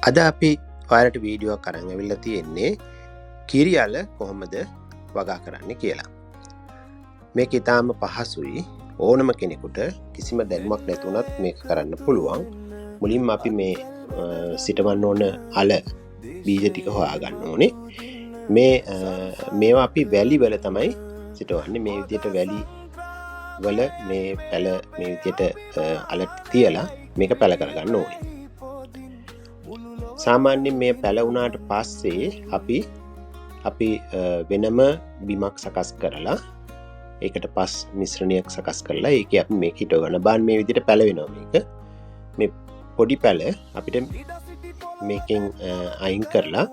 අද අපි ඔයාලට වීඩියෝ කරන් ඇවිල්ලා තියෙන්නේ කිරියල කොහොමද වගා කරන්නේ කියලා. මේක ඊටාම පහසුයි. ඕනම කෙනෙකුට කිසිම දැනුමක් නැතුණත් මේක කරන්න පුළුවන්. මුලින්ම අපි මේ සිටවන්න ඕන අල බීජ ටික හොයාගන්න ඕනේ. මේවා අපි වැලි වල තමයි සිටවන්නේ. මේ විදිහට වැලි වල මේ පැල මේ විදිහට අල තියලා මේක පැල කරගන්න ඕනේ. සාමාන්‍යයෙන් මේ පැල වුණාට පස්සේ අපි වෙනම බිමක් සකස් කරලා ඒකට පස් මිශ්‍රණයක් සකස් කරලා ඒකේ අපි මේක හිටව ගන්න. බාන් මේ විදිහට පැල වෙනවා මේක. මේ පොඩි පැල අපිට මේකෙන් අයින් කරලා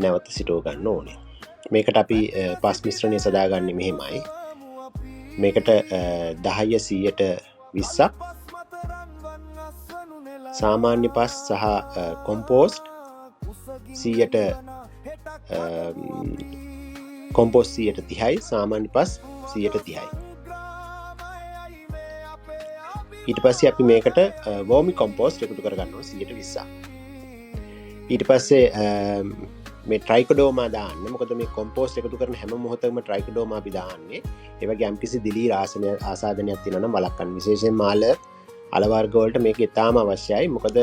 නැවත සිටව ගන්න ඕනේ. මේකට අපි පස් මිශ්‍රණය සදාගන්නේ මෙහෙමයි. මේකට 10 100ට 20ක් සාමාන්‍ය පස් සහ කොම්පෝස්ට් 100ට කොම්පෝස්ට් 130යි සාමාන්‍ය පස් 130යි. ඊට පස්සේ අපි මේකට වෝමි කොම්පෝස්ට් එකතු කරගන්න ඕනේ 120ක්. ඊට පස්සේ මේ ට්‍රයිකෝඩර්මා දාන්න. මොකද මේ කොම්පෝස්ට් එකතු කරන හැම මොහොතකම ට්‍රයිකෝඩර්මා අපි දාන්නේ. ඒ වගේ යම්කිසි දිලී ආසාදනයක් තියෙනවා නම් වළක්වන්න. විශේෂයෙන්ම අල වර්ග වලට මේක ඉතාම අවශ්‍යයි. මොකද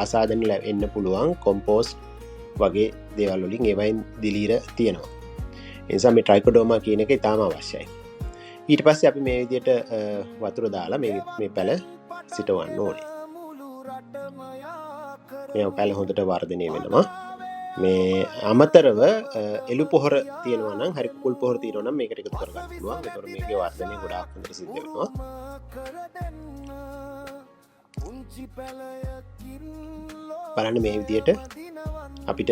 ආසාදන එන්න පුළුවන් කොම්පෝස්ට් වගේ දේවල් වලින් ඒවයින් දිලීර තියෙනවා. ඒ නිසා මේ ට්‍රයිකෝඩර්මා කියන එක ඉතාම අවශ්‍යයි. ඊට පස්සේ අපි මේ විදිහට වතුර දාලා මේ පැල සිටවන්න ඕනේ. මේ පැල හොඳට වර්ධනය වෙනවා. මේ අමතරව එළු පොහොර තියෙනවා නම් හරි කුකුල් පොහොර තියෙනවා නම් මේකට එකතු කරගන්න පුළුවන්. ඒතකොට මේකේ වර්ධනය ගොඩාක් හොඳට සිද්ධ වෙනවා. බලන්න මේ විදිහට අපිට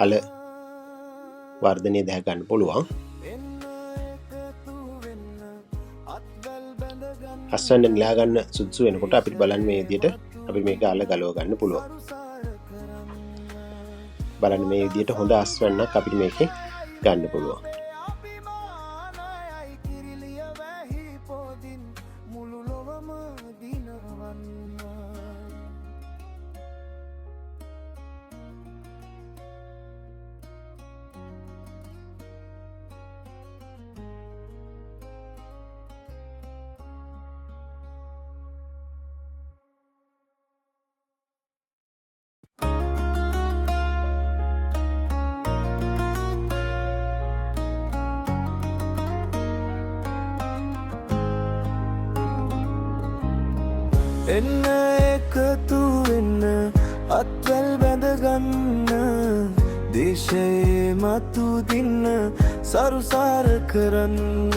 අල වර්ධනය දැක ගන්න පුළුවන්. අස්වැන්න නිලා ගන්න සුදුසු වෙනකොට අපිට බලන්න මේ විදිහට අපි මේක අල ගලව ගන්න පුළුවන්. බලන්න මේ විදිහට හොඳ අස්වැන්නක් අපිට මේකේ ගන්න පුළුවන්. එන්න එකතු වෙන්න අත්වැල් බැඳගන්න දේශයේ මතු දින්න සරුසාර කරන්න